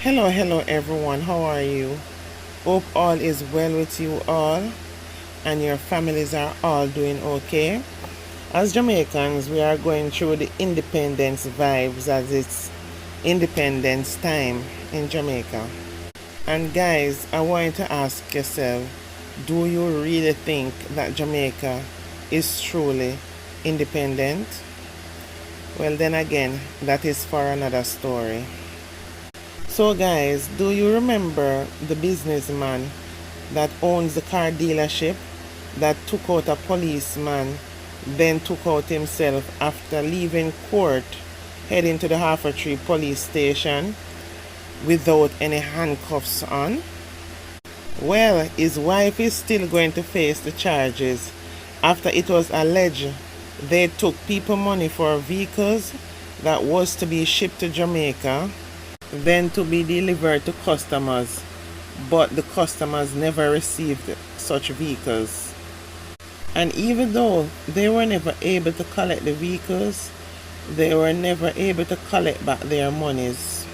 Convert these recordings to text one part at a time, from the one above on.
Hello everyone, how are you? Hope all is well with you all and your families are all doing okay. As Jamaicans, we are going through the independence vibes as it's independence time in Jamaica. And guys, I want to ask yourself, do you really think that Jamaica is truly independent? Well, then again, that is for another story. So guys, do you remember the businessman that owns the car dealership that took out a policeman, then took out himself after leaving court, heading to the Half Tree police station without any handcuffs on? Well, his wife is still going to face the charges after it was alleged they took people money for vehicles that was to be shipped to Jamaica, then to be delivered to customers, but the customers never received such vehicles. And even though they were never able to collect the vehicles, they were never able to collect back their monies.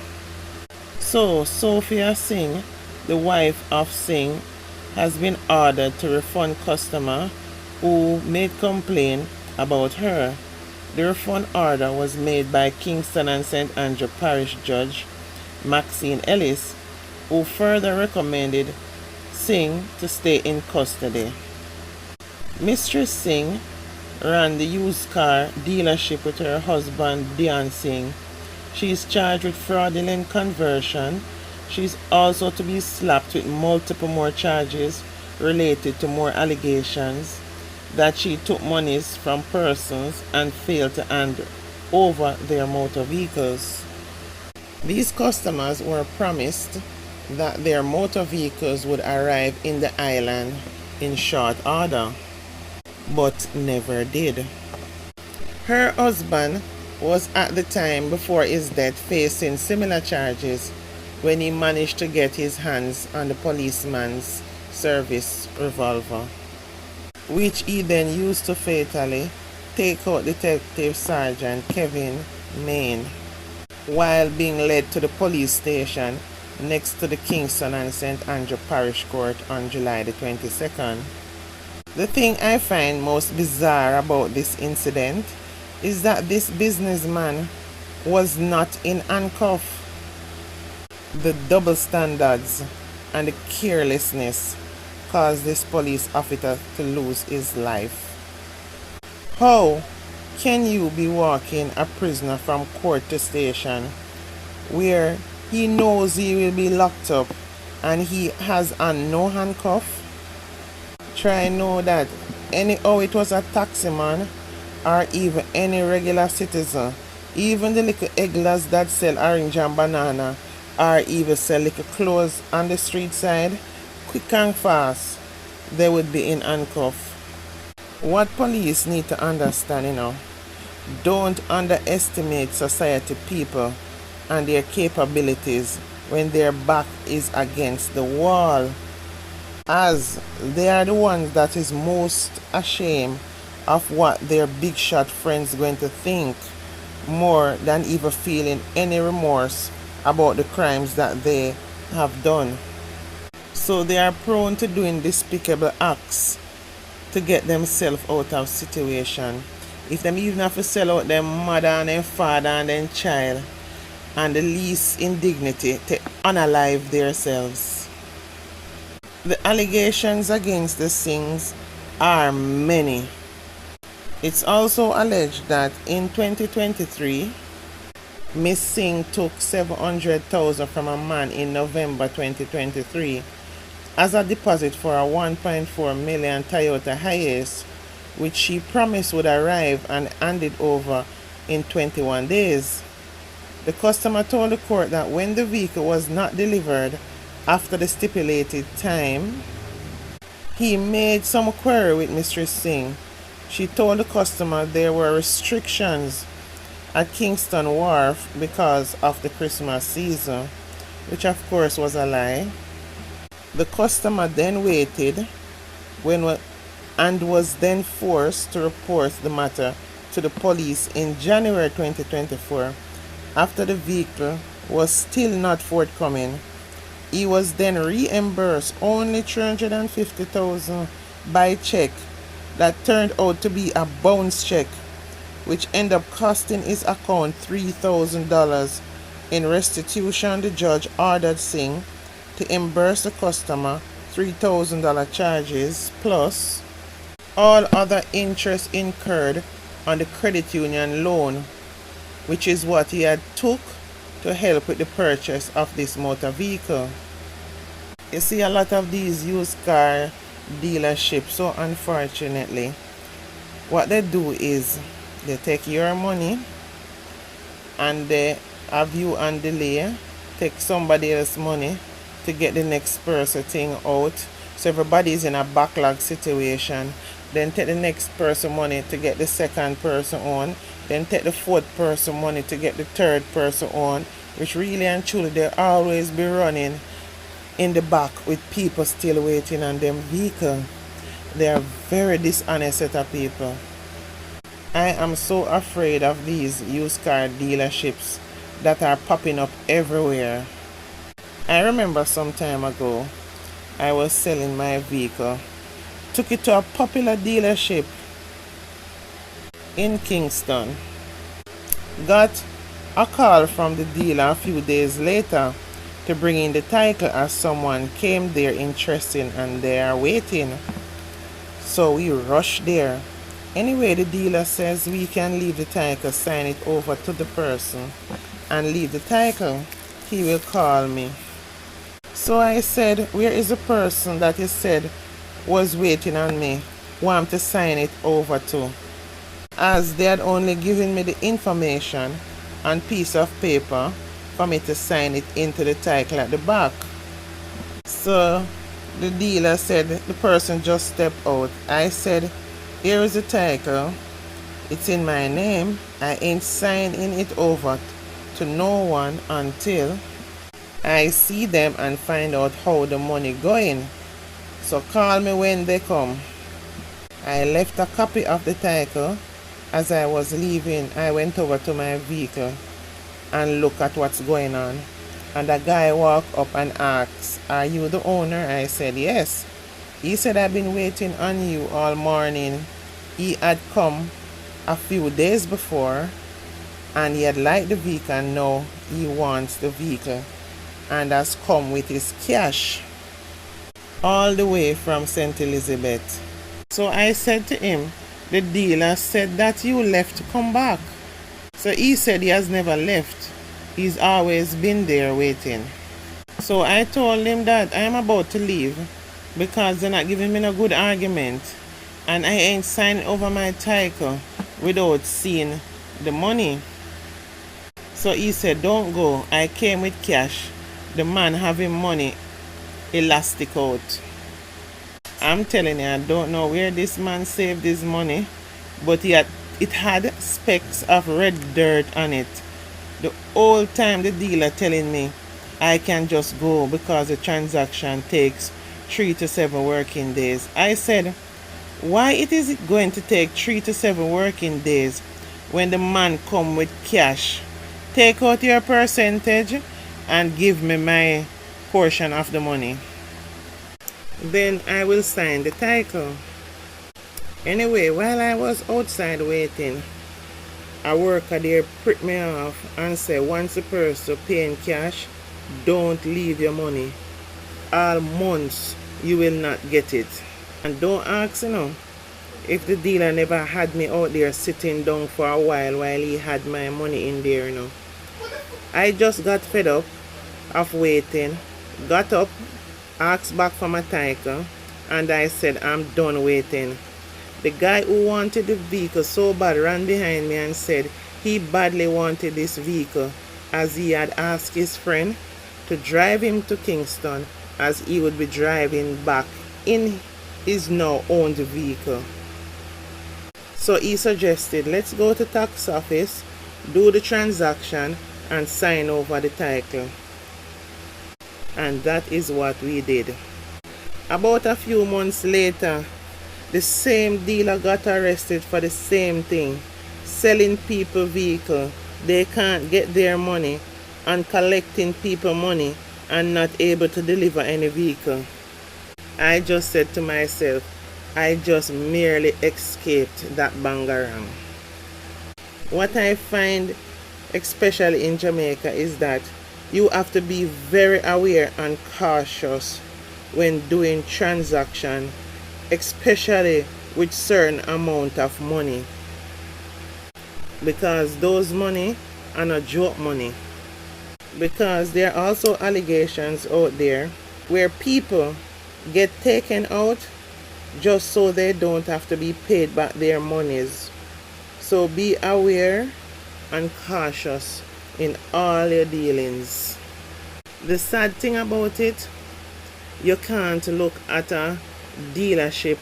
So Sophia Singh, the wife of Singh, has been ordered to refund customer who made complaint about her. The refund order was made by Kingston and St. Andrew Parish Judge Maxine Ellis, who further recommended Singh to stay in custody. Mistress Singh ran the used car dealership with her husband Deon Singh. She is charged with fraudulent conversion. She is also to be slapped with multiple more charges related to more allegations that she took monies from persons and failed to hand over their motor vehicles. These customers were promised that their motor vehicles would arrive in the island in short order, but never did. Her husband was at the time before his death facing similar charges when he managed to get his hands on the policeman's service revolver, which he then used to fatally take out Detective Sergeant Kevin Mena while being led to the police station next to the Kingston and St. Andrew Parish Court on July the 22nd. The thing I find most bizarre about this incident is that this businessman was not in handcuff. The double standards and the carelessness caused this police officer to lose his life. How can you be walking a prisoner from court to station where he knows he will be locked up and he has on no handcuff? Try know that anyhow it was a taximan or even any regular citizen, even the little egglers that sell orange and banana or even sell little clothes on the street side, quick and fast, they would be in handcuff. What police need to understand, don't underestimate society people and their capabilities when their back is against the wall, as they are the ones that is most ashamed of what their big shot friends going to think, more than even feeling any remorse about the crimes that they have done. So they are prone to doing despicable acts to get themselves out of situation. If them even have to sell out their mother and their father and their child and the least indignity to unalive themselves. The allegations against the Singhs are many. It's also alleged that in 2023, Miss Singh took $700,000 from a man in November 2023 as a deposit for a 1.4 million Toyota Hiace, which she promised would arrive and handed over in 21 days. The customer told the court that when the vehicle was not delivered after the stipulated time, he made some query with Mistress Singh. She told the customer there were restrictions at Kingston Wharf because of the Christmas season, which of course was a lie. The customer then waited and was then forced to report the matter to the police in January 2024 after the vehicle was still not forthcoming. He was then reimbursed only $350,000 by check that turned out to be a bounce check, which ended up costing his account $3,000. In restitution, the judge ordered Singh to reimburse the customer $3,000 charges plus all other interest incurred on the credit union loan, which is what he had took to help with the purchase of this motor vehicle. You see a lot of these used car dealerships, so unfortunately, what they do is they take your money and they have you on delay, take somebody else's money to get the next person thing out. So everybody is in a backlog situation. Then take the next person money to get the second person on. Then take the fourth person money to get the third person on. Which really and truly they always be running in the back with people still waiting on them vehicle. They are very dishonest set of people. I am so afraid of these used car dealerships that are popping up everywhere. I remember some time ago, I was selling my vehicle. Took it to a popular dealership in Kingston. Got a call from the dealer a few days later to bring in the title as someone came there interested and they are waiting. So we rushed there. Anyway, the dealer says we can leave the title, sign it over to the person and leave the title. He will call me. So I said, where is the person that you said was waiting on me, want to sign it over to? As they had only given me the information and piece of paper for me to sign it into the title at the back. So the dealer said the person just stepped out. I said, here is the title. It's in my name. I ain't signing it over to no one until I see them and find out how the money going. So call me when they come. I left a copy of the title. As I was leaving, I went over to my vehicle and looked at what's going on. And a guy walked up and asked, are you the owner? I said, yes. He said, I've been waiting on you all morning. He had come a few days before and he had liked the vehicle and now he wants the vehicle and has come with his cash all the way from St. Elizabeth. So I said to him, the dealer said that you left to come back. So he said he has never left. He's always been there waiting. So I told him that I am about to leave because they're not giving me no good argument and I ain't signing over my title without seeing the money. So he said, don't go. I came with cash. The man having money elastic out. I'm telling you, I don't know where this man saved his money, but it had specks of red dirt on it. The whole time the dealer telling me I can just go because the transaction takes 3 to 7 working days. I said, why is it going to take 3 to 7 working days when the man come with cash? Take out your percentage and give me my portion of the money. Then I will sign the title. Anyway, while I was outside waiting, a worker there pricked me off and said, once the person paying cash, don't leave your money. All months you will not get it. And don't ask, if the dealer never had me out there sitting down for a while he had my money in there, I just got fed up of waiting, got up, asked back for my title, and I said, I'm done waiting. The guy who wanted the vehicle so bad ran behind me and said he badly wanted this vehicle as he had asked his friend to drive him to Kingston as he would be driving back in his now owned vehicle. So he suggested, let's go to tax office, do the transaction and sign over the title. And that is what we did. About a few months later, the same dealer got arrested for the same thing, selling people vehicle. They can't get their money on collecting people money and not able to deliver any vehicle. I just said to myself, I just merely escaped that bangarang. What I find especially in Jamaica is that you have to be very aware and cautious when doing transaction, especially with certain amount of money, because those money are not joke money. Because there are also allegations out there where people get taken out just so they don't have to be paid back their monies. So be aware and cautious in all your dealings. The sad thing about it, you can't look at a dealership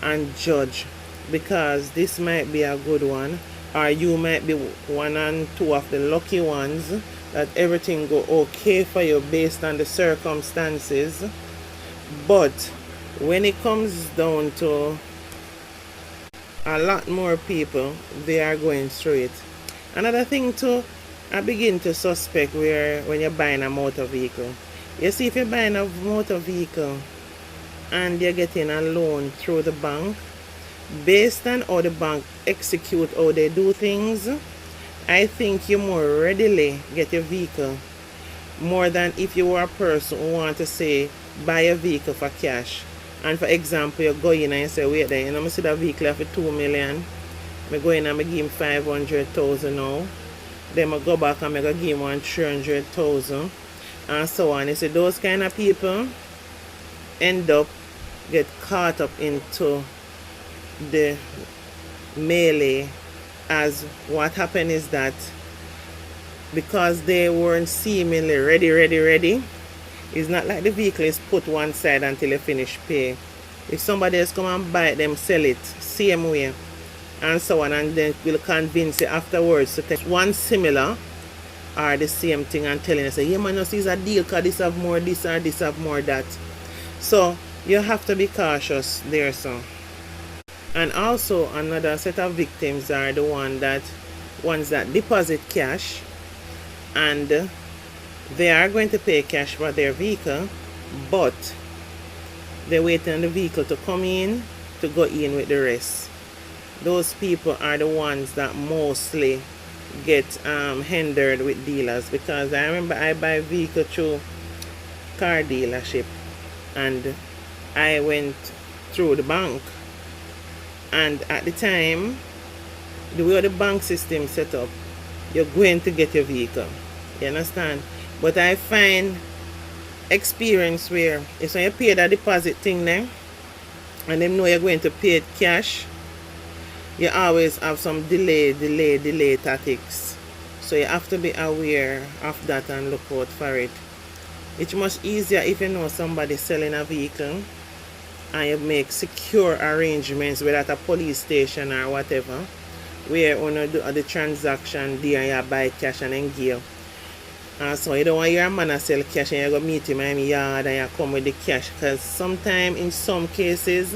and judge, because this might be a good one, or you might be one and two of the lucky ones that everything go okay for you based on the circumstances. But when it comes down to a lot more people, they are going through it. Another thing too, I begin to suspect where when you're buying a motor vehicle. You see, if you're buying a motor vehicle and you're getting a loan through the bank, based on how the bank execute how they do things, I think you more readily get your vehicle more than if you were a person who want to say buy a vehicle for cash. And for example, you go in and you say, wait there, you know, I see that vehicle for 2 million. I go in and I give him 500,000 now. Then I go back and I go give him 300,000 and so on. You see, those kind of people end up get caught up into the melee, as what happened is that because they weren't seemingly ready, it's not like the vehicle is put one side until you finish pay. If somebody else come and buy it, them sell it same way and so on, and then will convince you afterwards to take one similar or the same thing and telling you, say, yeah man, this is a deal because this have more this or this have more that. So you have to be cautious there, so. And also another set of victims are the ones that deposit cash, and they are going to pay cash for their vehicle, but they're waiting on the vehicle to come in to go in with the rest. Those people are the ones that mostly get hindered with dealers, because I remember I buy a vehicle through car dealership and I went through the bank, and at the time the way the bank system set up, you're going to get your vehicle, you understand? But I find experience where it's when you pay that deposit thing now and them know you're going to pay it cash, you always have some delay tactics. So you have to be aware of that and look out for it. It's much easier if you know somebody selling a vehicle and you make secure arrangements, whether at a police station or whatever, where you do the transaction there and you buy cash and then give. So you don't want your man to sell cash and you go meet him in the yard and you come with the cash, because sometimes in some cases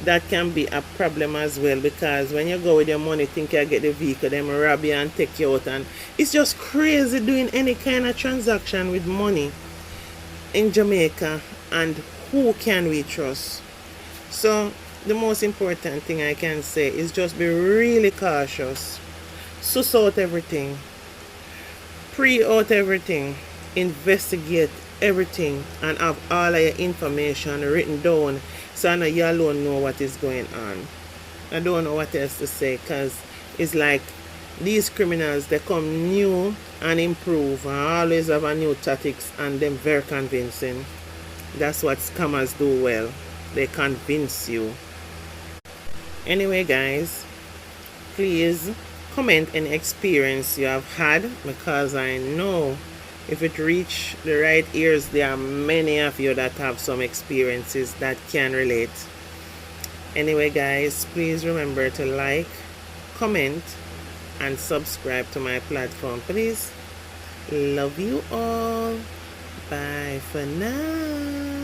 that can be a problem as well, because when you go with your money think you get the vehicle, them rob you and take you out, and it's just crazy doing any kind of transaction with money in Jamaica. And who can we trust? So the most important thing I can say is just be really cautious, suss out everything, pre-out everything, investigate everything, and have all of your information written down, so I know you alone know what is going on. I don't know what else to say, because it's like these criminals, they come new and improve and always have a new tactics, and them very convincing. That's what scammers do well, they convince you. Anyway guys, please comment any experience you have had, because I know if it reach the right ears, there are many of you that have some experiences that can relate. Anyway guys, please remember to like, comment and subscribe to my platform, please. Love you all. Bye for now.